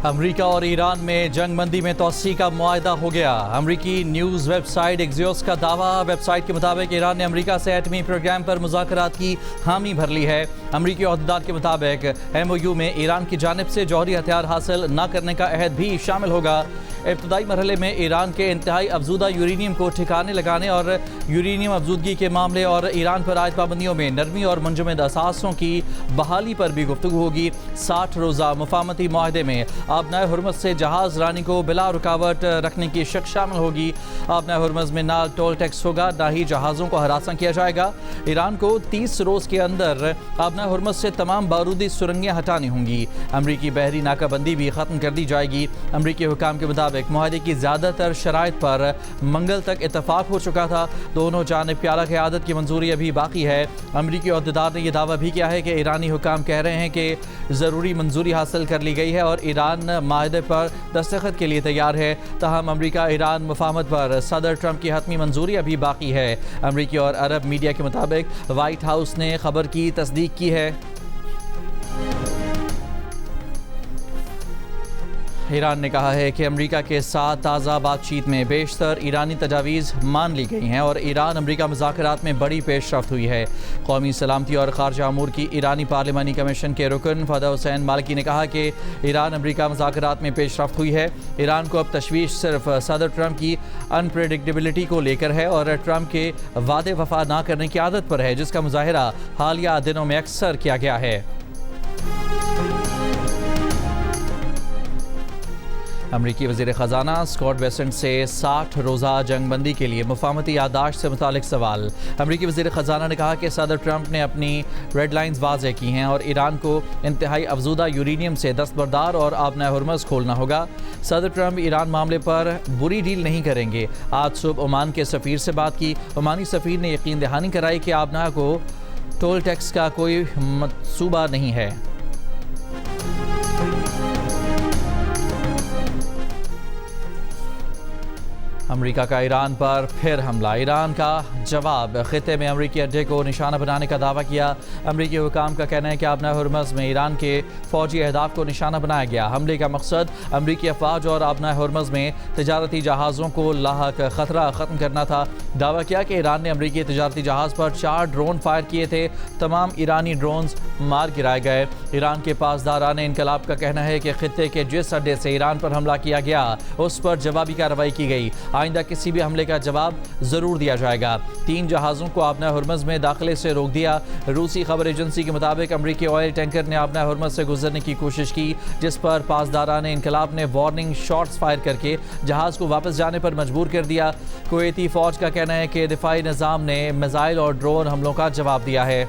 अमरीका और ईरान में जंगबंदी में तोसी का मुआहदा हो गया। अमरीकी न्यूज़ वेबसाइट एक्सियोस का दावा। वेबसाइट के मुताबिक ईरान ने अमरीका से एटमी प्रोग्राम पर मुज़ाकरात की हामी भर ली है। अमरीकी अहदेदार के मुताबिक MOU में ईरान की जानिब से जौहरी हथियार हासिल न करने का अहद भी शामिल होगा। इब्तदाई मरहले में ईरान के इंतहाई अफजूदा यूरेनियम को ठिकाने लगाने और यूरेनियम अफजूदगी के मामले और ईरान पर आयद पाबंदियों में नरमी और मुंजमद असासों की बहाली पर भी गुफ्तगू होगी। 60 रोज़ा मुफाहमती मुआहदे में आबनाए हुर्मुज़ से जहाज़ रानी को बिला रुकावट रखने की शक शामिल होगी। आबनाए हुर्मुज़ में ना टोल टैक्स होगा, ना ही जहाज़ों को हरासा किया जाएगा। ईरान को 30 रोज़ के अंदर आबनाए हुर्मुज़ से तमाम बारूदी सुरंगें हटानी होंगी। अमरीकी बहरी नाकाबंदी भी ख़त्म कर दी जाएगी। अमरीकी हुकाम के मुताबिक मुआहदे की ज़्यादातर शराइत पर मंगल तक इतफाक़ हो चुका था। दोनों जानिब की आला क़यादत की मंजूरी अभी बाकी है। अमरीकी अहदेदार ने यह दावा भी किया है कि ईरानी हुकाम कह रहे हैं कि ज़रूरी मंजूरी हासिल कर ली गई है और ईरान माहदे पर दस्तखत के लिए तैयार है। तहम अमरीका ईरान मुफाहमत पर सदर ट्रंप की हतमी मंजूरी अभी बाकी है। अमरीकी और अरब मीडिया के मुताबिक वाइट हाउस ने खबर की तस्दीक की है। ईरान ने कहा है कि अमरीका के साथ ताज़ा बातचीत में बेशतर ईरानी तजावीज़ मान ली गई हैं और ईरान अमरीका मुज़ाकरात में बड़ी पेशरफ्त हुई है। कौमी सलामती और खारजा अमूर की ईरानी पार्लिमानी कमीशन के रुकन फदा हुसैन मालिकी ने कहा कि ईरान अमरीका मुज़ाकरात में पेशरफ्त हुई है। ईरान को अब तशवीश सिर्फ सदर ट्रंप की अनप्रेडिक्टेबिलिटी को लेकर है और ट्रंप के वादे वफा ना करने की आदत पर है, जिसका मुजाहिरा हालिया दिनों में अक्सर किया गया है। अमरीकी वज़ीर ख़जाना स्कॉट बेसेंट से 60 रोज़ा जंगबंदी के लिए मुफाहमती यादाश्त से मुतालिक सवाल। अमरीकी वज़ीर ख़जाना ने कहा कि सदर ट्रंप ने अपनी रेड लाइन्स वाज़ेह की हैं और ईरान को इंतहाई अफजूदा यूरेनियम से दस्तबरदार और आबनाए हुर्मुज़ खोलना होगा। सदर ट्रंप ईरान मामले पर बुरी डील नहीं करेंगे। आज सुबह ओमान के सफ़ीर से बात की। ओमानी सफ़ीर ने यकीन दहानी कराई कि आबना को टोल टैक्स का कोई मंसूबा नहीं है। अमरीका का ईरान पर फिर हमला। ईरान का जवाब। ख़ित्ते में अमरीकी अड्डे को निशाना बनाने का दावा किया। अमरीकी हुकाम का कहना है कि आबनाए हुर्मुज़ में ईरान के फ़ौजी अहदाफ को निशाना बनाया गया। हमले का मकसद अमरीकी अफवाज और आबनाए हुर्मुज़ में तजारती जहाज़ों को लाहक ख़तरा ख़त्म करना था। दावा किया कि ईरान ने अमरीकी तजारती जहाज़ पर 4 ड्रोन फायर किए थे। तमाम ईरानी ड्रोन्स मार गिराए गए। ईरान के पासदारान इनकलाब का कहना है कि ख़ित्ते के जिस अड्डे से ईरान पर हमला किया गया उस पर जवाबी कार्रवाई की गई। आइंदा किसी भी हमले का जवाब जरूर दिया जाएगा। 3 जहाज़ों को आबनाए हुर्मुज़ में दाखिले से रोक दिया। रूसी खबर एजेंसी के मुताबिक अमरीकी ऑयल टैंकर ने आबनाए हुर्मुज़ से गुजरने की कोशिश की, जिस पर पासदारान इनकलाब ने वार्निंग शॉट्स फायर करके जहाज़ को वापस जाने पर मजबूर कर दिया। कुवैती फ़ौज का कहना है कि दिफाई निज़ाम ने मिसाइल और ड्रोन हमलों का जवाब दिया है।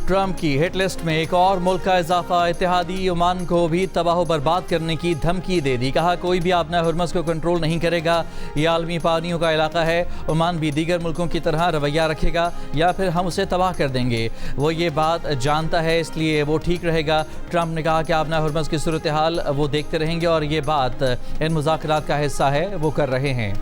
ट्रंप की हिट लिस्ट में एक और मुल्क का इजाफा। इत्तेहादी ओमान को भी तबाह बर्बाद करने की धमकी दे दी। कहा कोई भी आबनाए हुर्मुज़ को कंट्रोल नहीं करेगा। यह आलमी पानियों का इलाका है। ओमान भी दीगर मुल्कों की तरह रवैया रखेगा या फिर हम उसे तबाह कर देंगे। वो ये बात जानता है, इसलिए वो ठीक रहेगा। ट्रंप ने कहा कि आबनाए हुर्मुज़ की सूरत हाल वो देखते रहेंगे और ये बात इन मुज़ाकरात का हिस्सा है, वो कर रहे हैं।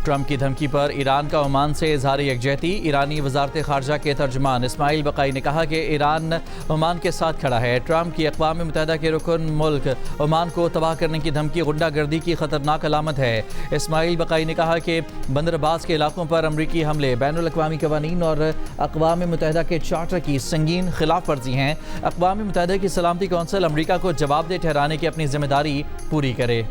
ट्रंप की धमकी पर ईरान का ओमान से इजहार यकजहती। ईरानी वजारत खारजा के तर्जमान इस्माइल बकाई ने कहा कि ईरान ओमान के साथ खड़ा है। ट्रंप की अक़वाम मुत्तहिदा के रुकन मुल्क ओमान को तबाह करने की धमकी गुंडागर्दी की ख़तरनाक अलामत है। इस्माइल बकाई ने कहा कि बंदरबाज के इलाकों पर अमरीकी हमले बैनुल-अक़वामी क़वानीन और अक़वाम मुत्तहिदा के चार्टर की संगीन खिलाफ वर्जी हैं। अक़वाम मुत्तहिदा की सलामती कौंसिल अमरीका को जवाबदेह ठहराने की अपनी जिम्मेदारी पूरी करे।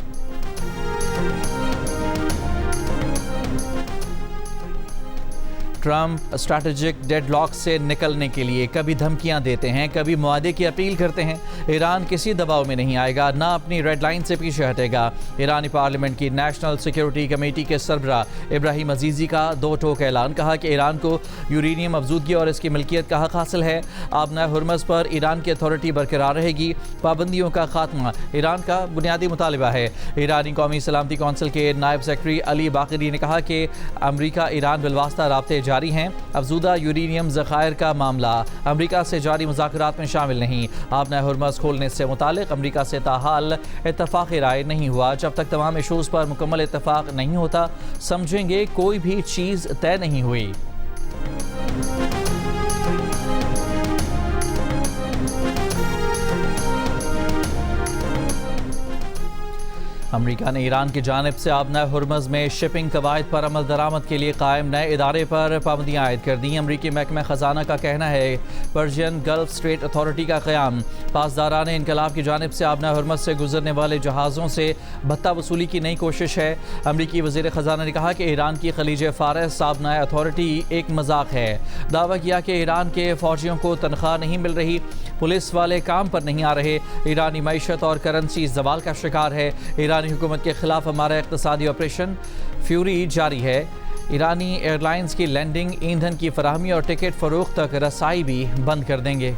ट्रंप स्ट्रैटेजिक डेडलॉक से निकलने के लिए कभी धमकियां देते हैं, कभी मुआहदे की अपील करते हैं। ईरान किसी दबाव में नहीं आएगा, ना अपनी रेड लाइन से पीछे हटेगा। ईरानी पार्लियामेंट की नेशनल सिक्योरिटी कमेटी के सरबरा इब्राहिम अजीज़ी का 2 टोक ऐलान। कहा कि ईरान को यूरेनियम अफजूदगी और इसकी मिल्कियत का हक हासिल है। आबनाए हुर्मुज़ पर ईरान की अथॉरिटी बरकरार रहेगी। पाबंदियों का खात्मा ईरान का बुनियादी मुतालिबा है। ईरानी कौमी सलामती कौंसिल के नायब सेक्रेटरी अली बाकरी ने कहा कि अमरीका ईरान बिलवास्ता राब्ते जारी हैं। अफजूदा यूरेनियम ज़खायर का मामला अमरीका से जारी मुज़ाकरात में शामिल नहीं। आबनाए हुर्मुज़ खोलने से मुतालिक अमरीका से ताहाल इत्तफ़ाक़ राय नहीं हुआ। जब तक तमाम इशूज़ पर मुकम्मल इत्तफ़ाक़ नहीं होता, समझेंगे कोई भी चीज़ तय नहीं हुई। अमेरिका ने ईरान की जानिब से आबना हुर्मुज़ में शिपिंग कवायद पर अमल दरामद के लिए कायम नए इदारे पर पाबंदियाँ आयद कर दी। अमरीकी महकमा ख़जाना का कहना है पर्शियन गल्फ स्ट्रेट अथॉरिटी का क़याम पासदारान इनकलाब की जानिब से आबना हुर्मुज़ से गुजरने वाले जहाज़ों से भत्ता वसूली की नई कोशिश है। अमरीकी वज़ीर ख़जाना ने कहा कि ईरान की खलीज फ़ारस आबना अथॉरिटी एक मजाक है। दावा किया कि ईरान के फ़ौजियों को तनख्वाह नहीं मिल रही, पुलिस वाले काम पर नहीं आ रहे, ईरानी मईशत और करेंसी जवाल का शिकार है। ईरानी हुकूमत के खिलाफ हमारा इक़्तिसादी ऑपरेशन फ्यूरी जारी है। ईरानी एयरलाइंस की लैंडिंग, ईंधन की फराहमी और टिकट फ़रोख्त तक रसाई भी बंद कर देंगे।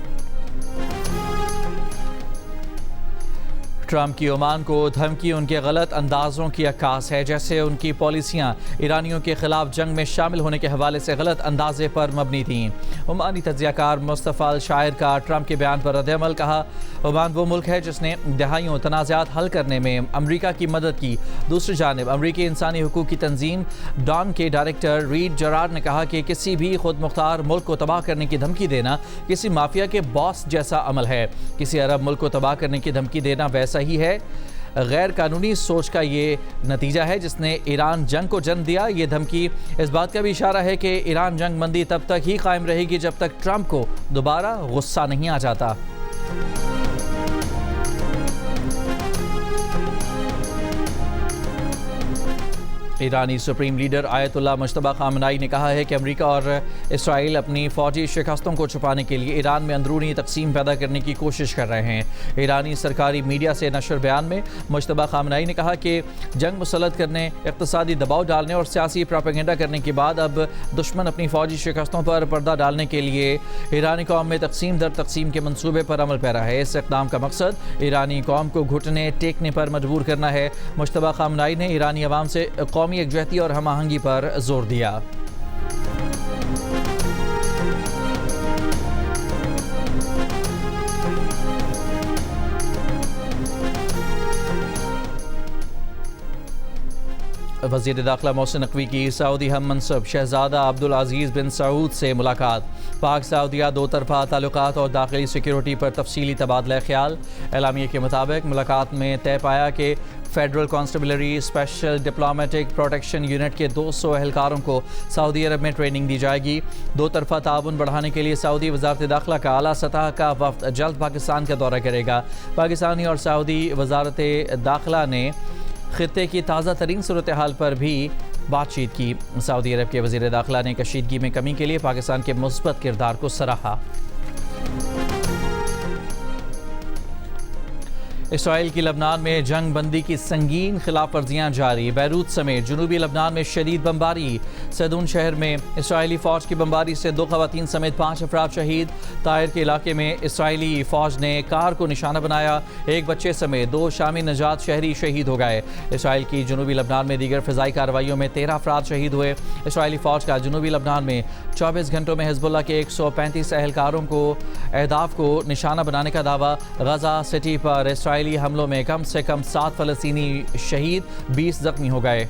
ट्रंप की ओमान को धमकी उनके गलत अंदाजों की अक्कास है, जैसे उनकी पॉलिसियाँ ईरानियों के खिलाफ जंग में शामिल होने के हवाले से गलत अंदाजे पर मबनी थीं। ओमानी तज्ज़ियाकार मुस्तफ़ा अल शायर का ट्रंप के बयान पर रद्द-ए-अमल। कहा, ओमान वो मुल्क है जिसने दहाइयों तनाज़ात हल करने में अमरीका की मदद की। दूसरी जानिब अमरीकी इंसानी हुकूक की तंजीम डॉन के डायरेक्टर रीड जरार्ड ने कहा कि किसी भी खुद मुख्तार मुल्क को तबाह करने की धमकी देना किसी माफिया के बॉस जैसा अमल है। किसी अरब मुल्क को तबाह करने की धमकी देना वैसा ही है। गैर कानूनी सोच का ये नतीजा है जिसने ईरान जंग को जन्म दिया। ये धमकी इस बात का भी इशारा है कि ईरान जंग बंदी तब तक ही कायम रहेगी जब तक ट्रंप को दोबारा गुस्सा नहीं आ जाता। ईरानी supreme leader Ayatollah Mojtaba Khamenei ने कहा है कि अमेरिका और इसराइल अपनी फौजी शिकस्तों को छुपाने के लिए ईरान में अंदरूनी तकसीम पैदा करने की कोशिश कर रहे हैं। ईरानी सरकारी मीडिया से नशर बयान में मुज्तबा खामनाई ने कहा कि जंग मुसल्लत करने, इक़्तिसादी दबाव डालने और सियासी प्रोपेगेंडा करने के बाद अब दुश्मन अपनी फौजी शिकस्तों पर पर्दा डालने के लिए ईरानी कौम में तकसीम दर तकसीम के मनसूबे पर अमल पैरा है। इस इक़दाम का मकसद ईरानी कौम को घुटने टेकने पर मजबूर करना है। मुज्तबा खामनाई ने ईरानी अवाम से कौमी एकजुहती और हम-आहंगी पर जोर दिया। वज़ीर दाखिला मोहसिन नकवी की सऊदी हम मनसब शहजादा अब्दुल अजीज़ बिन सऊद से मुलाकात। पाक सऊदिया दो तरफ़ा ताल्लुकात और दाखिली सिक्योरिटी पर तफसीली तबादला ख्याल। एलामिया के मुताबिक मुलाकात में तय पाया कि federal constabulary special diplomatic protection unit के 200 एहलकारों को सऊदी अरब में ट्रेनिंग दी जाएगी। दो तरफ़ा ताउन बढ़ाने के लिए सऊदी वज़ारत दाखिला का आला सतह का वफ़द जल्द पाकिस्तान का दौरा करेगा। पाकिस्तानी और सऊदी वज़ारत दाखिला ने खित्ते की ताज़ा तरीन सूरत हाल पर भी बातचीत की। सऊदी अरब के वज़ीर दाखिला ने कशीदगी में कमी के लिए पाकिस्तान के मुस्बत किरदार को सराहा। इसराइल की लबनान में जंग बंदी की संगीन खिलाफ वर्जियाँ जारी। बैरूत समेत जनूबी लबनान में शदीद बमबारी। सैदून शहर में इसराइली फ़ौज की बमबारी से 2 ख़वातीन समेत 5 अफराद शहीद। तायर के इलाके में इसराइली फ़ौज ने कार को निशाना बनाया। 1 बच्चे समेत 2 शामी नजात शहरी शहीद हो गए। इसराइल की जनूबी लबनान में दीगर फ़िज़ाई कार्रवाइयों में 13 अफराद शहीद हुए। इसराइली फ़ौज का जनूबी लबनान में 24 घंटों में हिज़्बुल्लाह के 135 एहलकारों को अहदाफ को निशाना बनाने का दावा। गज़ा सिटी पर इसराइली हमलों में कम से कम 7 फ़लस्तीनी शहीद, 20 जख्मी हो गए।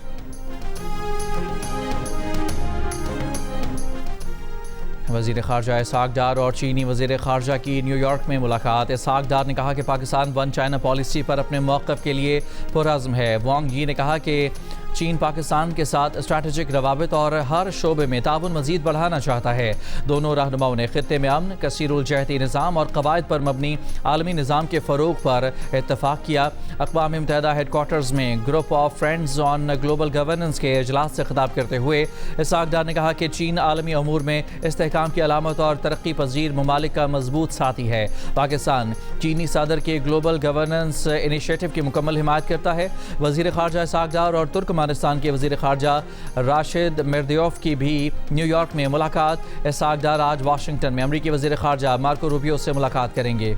वज़ीर ख़ारजा इसहाक़ डार और चीनी वज़ीर ख़ारजा की न्यूयॉर्क में मुलाकात। इसहाक़ डार ने कहा कि पाकिस्तान वन चाइना पॉलिसी पर अपने मौक़िफ़ के लिए पुरअज़्म है। वांग यी ने कहा कि चीन पाकिस्तान के साथ स्ट्रैटेजिक रवाबित और हर शोबे में ताउन मज़ीद बढ़ाना चाहता है। दोनों रहनुमाओं ने खित्ते में अमन, कसीरुल जहती निज़ाम और कवायद पर मबनी आलमी निज़ाम के फ़रोग़ पर इत्तफ़ाक़ किया। अक़वाम मुत्तहिदा हेडक्वार्टर्स में group of friends on global governance के इजलास से खिताब करते हुए इसहाक़ डार ने कहा कि चीन आलमी अमूर में इस्तेहकाम की अलामत और तरक्की पजीर ममालिक का मजबूत साथी है। पाकिस्तान चीनी सदर के ग्लोबल गवर्नेंस इनिशिएटिव की मुकम्मल हिमायत करता है। वज़ीर ख़ारजा इसहाक़ डार और तुर्कमेनिस्तान के वज़ीर ख़ारजा राशिद मिर्दियोफ की भी न्यूयॉर्क में मुलाकात। इसहाक़ डार आज वाशिंगटन में अमरीकी वज़ीर ख़ारजा मार्को रूबियो से मुलाकात करेंगे।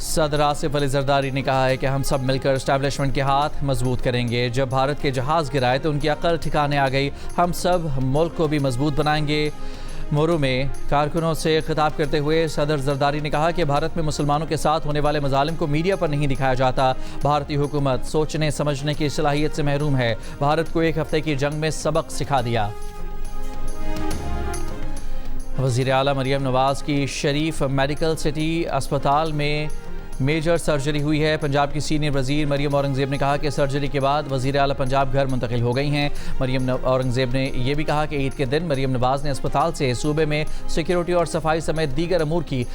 सदर आसिफ अली जरदारी ने कहा है कि हम सब मिलकर एस्टैब्लिशमेंट के हाथ मजबूत करेंगे। जब भारत के जहाज़ गिराए तो उनकी अकल ठिकाने आ गई। हम सब मुल्क को भी मजबूत बनाएंगे। मोरू में कारकुनों से खिताब करते हुए सदर जरदारी ने कहा कि भारत में मुसलमानों के साथ होने वाले मजालिम को मीडिया पर नहीं दिखाया जाता। भारतीय हुकूमत सोचने समझने की सलाहियत से महरूम है। भारत को 1 हफ्ते की जंग में सबक सिखा दिया। वज़ीर आला मरियम नवाज़ की शरीफ मेडिकल सिटी अस्पताल में मेजर सर्जरी हुई है। पंजाब की सीनियर वजीर मरियम औरंगजेब ने कहा कि सर्जरी के बाद वजीर आला पंजाब घर मुंतकिल हो गई हैं। मरियम औरंगजेब ने यह भी कहा कि ईद के दिन मरियम नवाज ने अस्पताल से सूबे में सिक्योरिटी और सफाई समेत दीगर अमूर की।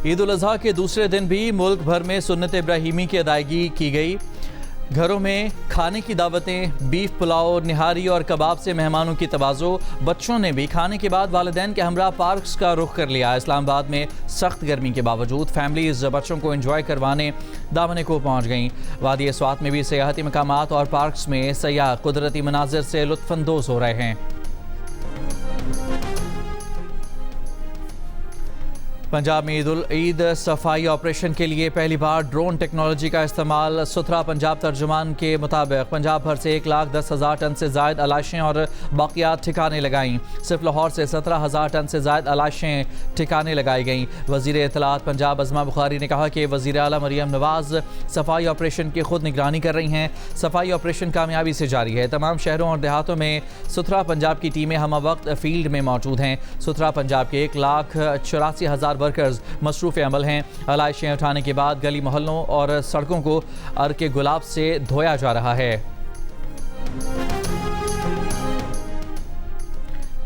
ईद उल अजहा के दूसरे दिन भी मुल्क भर में सुन्नत इब्राहिमी की अदायगी की गई। घरों में खाने की दावतें, बीफ पुलाव, निहारी और कबाब से मेहमानों की तवाज़ो। बच्चों ने भी खाने के बाद वालिदैन के हमरा पार्क्स का रुख कर लिया। इस्लामाबाद में सख्त गर्मी के बावजूद फैमिलीज बच्चों को एंजॉय करवाने दामने को पहुँच गईं। वादी स्वात में भी सियाहती मकामात और पार्क्स में सयाह कुदरती मनाजिर से लुत्फानंदोज हो रहे हैं। पंजाब में ईद सफाई ऑपरेशन के लिए पहली बार ड्रोन टेक्नोलॉजी का इस्तेमाल। सुथरा पंजाब तर्जुमान के मुताबिक पंजाब भर से 1,10,000 टन से ज़ायद अलाशें और बाकियात ठिकाने लगाईं। सिर्फ लाहौर से 17,000 टन से ज़ायद अलाशें ठिकाने लगाई गईं। वज़ीर इत्तलात पंजाब अज़मा बुखारी ने कहा कि वज़ीर आला मरियम नवाज़ सफाई ऑपरेशन की खुद निगरानी कर रही हैं। सफाई ऑपरेशन कामयाबी से जारी है। तमाम शहरों और देहातों में सुथरा पंजाब की टीमें हम वक्त फील्ड में मौजूद हैं। सुथरा पंजाब के 1,84,000 वर्कर्स मसरूफ़ अमल हैं। अलाइशें उठाने के बाद गली मोहल्लों और सड़कों को अर्के गुलाब से धोया जा रहा है।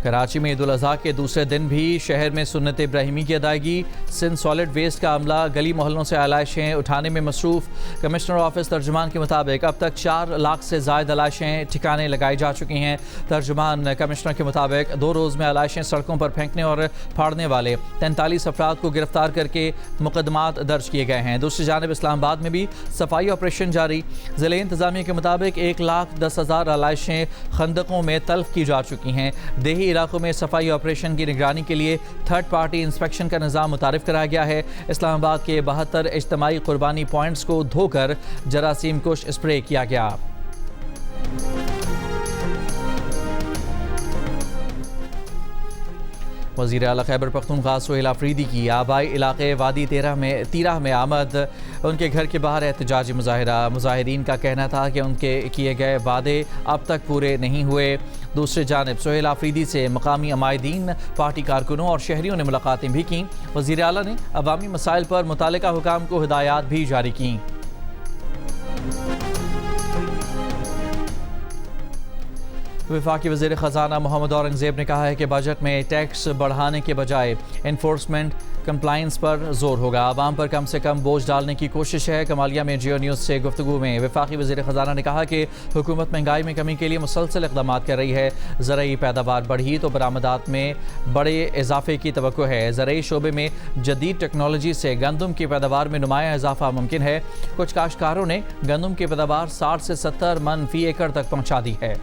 कराची में ईद उल अज़हा के दूसरे दिन भी शहर में सुन्नत इब्राहिमी की अदायगी। सिंध सॉलिड वेस्ट का अमला गली मोहल्लों से अलाइशें उठाने में मसरूफ़। कमिश्नर ऑफिस तर्जुमान के मुताबिक अब तक 4 लाख से ज़ायद अलाइशें ठिकाने लगाई जा चुकी हैं। तर्जुमान कमिश्नर के मुताबिक 2 रोज़ में अलाइशें सड़कों पर फेंकने और फाड़ने वाले 43 अफराद को गिरफ्तार करके मुकदमात दर्ज किए गए हैं। दूसरी जानब इस्लामाबाद में भी सफाई ऑपरेशन जारी। ज़िला इंतज़ामिया के मुताबिक 1,10,000 अलाइशें खंदकों में तल्फ की जा चुकी हैं। देही इलाकों में सफाई ऑपरेशन की निगरानी के लिए थर्ड पार्टी इंस्पेक्शन का निज़ाम मुतारिफ कराया गया है। इस्लामाबाद के 72 इज्तमाई कुर्बानी पॉइंट्स को धोकर जरासीम कुश स्प्रे किया गया। वज़ीर आला खैबर पख्तूनख्वा सुहेल आफरीदी की आबाई इलाके वादी तीराह में आमद। उनके घर के बाहर एहतजाजी मुजाहिरा। मुजाहिरीन का कहना था कि उनके किए गए वादे अब तक पूरे नहीं हुए। दूसरी जानिब सुहेल आफरीदी से मकामी अमायदीन, पार्टी कारकुनों और शहरियों ने मुलाकातें भी कीं। वज़ीर आला ने अवामी मसाइल पर मुतालिका हुकाम को हिदायत भी जारी की। वफाकी वज़ीर ख़ज़ाना मोहम्मद औरंगजेब ने कहा है कि बजट में टैक्स बढ़ाने के बजाय इन्फोर्समेंट कंप्लाइंस पर जोर होगा। आवाम पर कम से कम बोझ डालने की कोशिश है। कमालिया में जियो न्यूज़ से गुफ्तगू में वफाकी वज़ीर ख़ज़ाना ने कहा कि हुकूमत महंगाई में कमी के लिए मुसलसल इक़दामात कर रही है। ज़राई पैदावार बढ़ी तो बरामदात में बड़े इजाफे की तवक्को है। ज़राई शोबे में जदीद टेक्नोलॉजी से गंदम की पैदावार में नुमाया इजाफा मुमकिन है। कुछ काश्तकारों ने गंदम की पैदावार 60 से 70 मन फ़ी एकड़ तक पहुँचा दी है।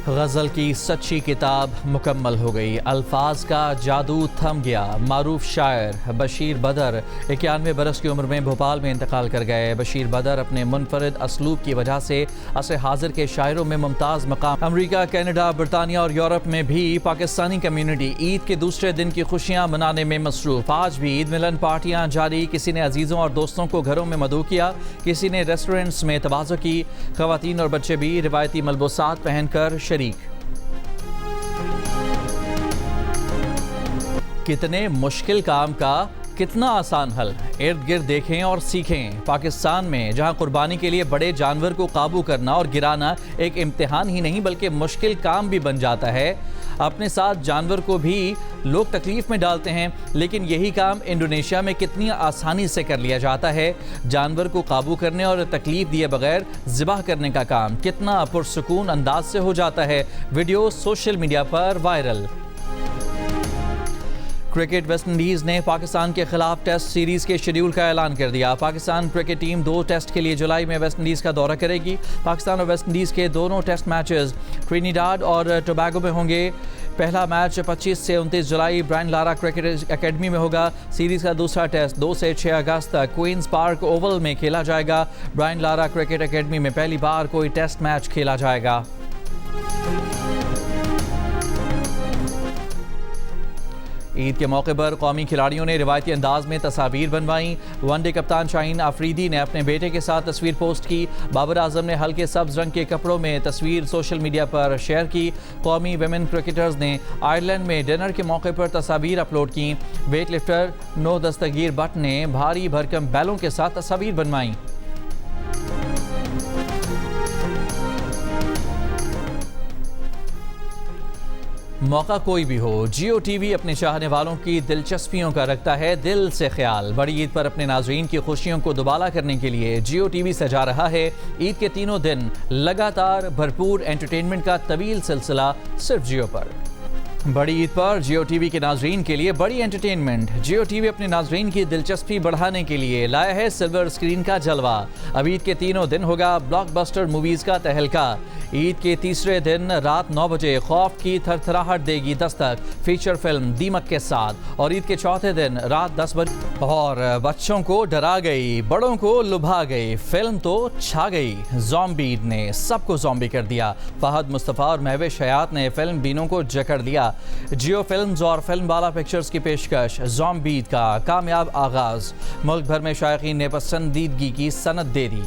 गज़ल की सच्ची किताब मुकम्मल हो गई। अल्फाज का जादू थम गया। मारूफ शायर बशीर बदर 91 बरस की उम्र में भोपाल में इंतकाल कर गए। बशीर बदर अपने मुनफरिद असलूब की वजह से असर हाजिर के शायरों में मुमताज़ मकाम। अमरीका, कनाडा, बरतानिया और यूरोप में भी पाकिस्तानी कम्यूनिटी ईद के दूसरे दिन की खुशियाँ मनाने में मसरूफ़। आज भी ईद मिलन पार्टियाँ जारी। किसी ने अजीज़ों और दोस्तों को घरों में मदऊ किया, किसी ने रेस्टोरेंट्स में तवाज़ो की। ख़वातीन और बच्चे भी रिवायती मलबूसात पहनकर शरीक। कितने मुश्किल काम का कितना आसान हल। इर्द गिर्द देखें और सीखें। पाकिस्तान में जहां कुर्बानी के लिए बड़े जानवर को काबू करना और गिराना एक इम्तिहान ही नहीं बल्कि मुश्किल काम भी बन जाता है, अपने साथ जानवर को भी लोग तकलीफ में डालते हैं, लेकिन यही काम इंडोनेशिया में कितनी आसानी से कर लिया जाता है। जानवर को काबू करने और तकलीफ दिए बगैर ज़िबाह करने का काम कितना पुरसुकून अंदाज से हो जाता है। वीडियो सोशल मीडिया पर वायरल। क्रिकेट वेस्टइंडीज़ ने पाकिस्तान के खिलाफ टेस्ट सीरीज़ के शेड्यूल का ऐलान कर दिया। पाकिस्तान क्रिकेट टीम 2 टेस्ट के लिए जुलाई में वेस्टइंडीज़ का दौरा करेगी। पाकिस्तान और वेस्टइंडीज़ के दोनों टेस्ट मैचेस ट्रिनिडाड और टोबैगो में होंगे। पहला मैच 25 से 29 जुलाई ब्रायन लारा क्रिकेट एकेडमी में होगा। सीरीज़ का दूसरा टेस्ट 2 से 6 अगस्त तक क्वींस पार्क ओवल में खेला जाएगा। ब्रायन लारा क्रिकेट एकेडमी में पहली बार कोई टेस्ट मैच खेला जाएगा। ईद के मौके पर कौमी खिलाड़ियों ने रिवायती अंदाज में तस्वीर बनवाई। वनडे कप्तान शाहीन आफरीदी ने अपने बेटे के साथ तस्वीर पोस्ट की। बाबर आजम ने हल्के सब्ज रंग के कपड़ों में तस्वीर सोशल मीडिया पर शेयर की। कौमी विमेन क्रिकेटर्स ने आयरलैंड में डिनर के मौके पर तस्वीर अपलोड की। वेट लिफ्टर नो दस्तगीर बट ने भारी भरकम बैलों के साथ तस्वीर बनवाई। मौका कोई भी हो, जियो टीवी अपने चाहने वालों की दिलचस्पियों का रखता है दिल से ख्याल। बड़ी ईद पर अपने नाजरीन की खुशियों को दुबाला करने के लिए जियो टीवी सजा रहा है ईद के तीनों दिन लगातार भरपूर एंटरटेनमेंट का तवील सिलसिला सिर्फ जियो पर। बड़ी ईद पर जियो टीवी के नाजरीन के लिए बड़ी एंटरटेनमेंट। जियो टीवी अपने नाजरीन की दिलचस्पी बढ़ाने के लिए लाया है सिल्वर स्क्रीन का जलवा। अब ईद के तीनों दिन होगा ब्लॉकबस्टर मूवीज का तहलका। ईद के तीसरे दिन रात 9 बजे खौफ की थरथराहट देगी दस्तक फीचर फिल्म दीमक के साथ, और ईद के चौथे दिन रात 10 बजे। और बच्चों को डरा गई, बड़ों को लुभा गई, फिल्म तो छा गई। ज़ॉम्बी ने सबको ज़ॉम्बी कर दिया। फहद मुस्तफ़ा और महविश हयात ने फिल्म बीनों को जकड़ दिया। जियो फिल्म्स और फिल्म वाला पिक्चर्स की पेशकश ज़ॉम्बी का कामयाब आगाज। मुल्क भर में शायकीन ने पसंदीदगी की सनद दे दी।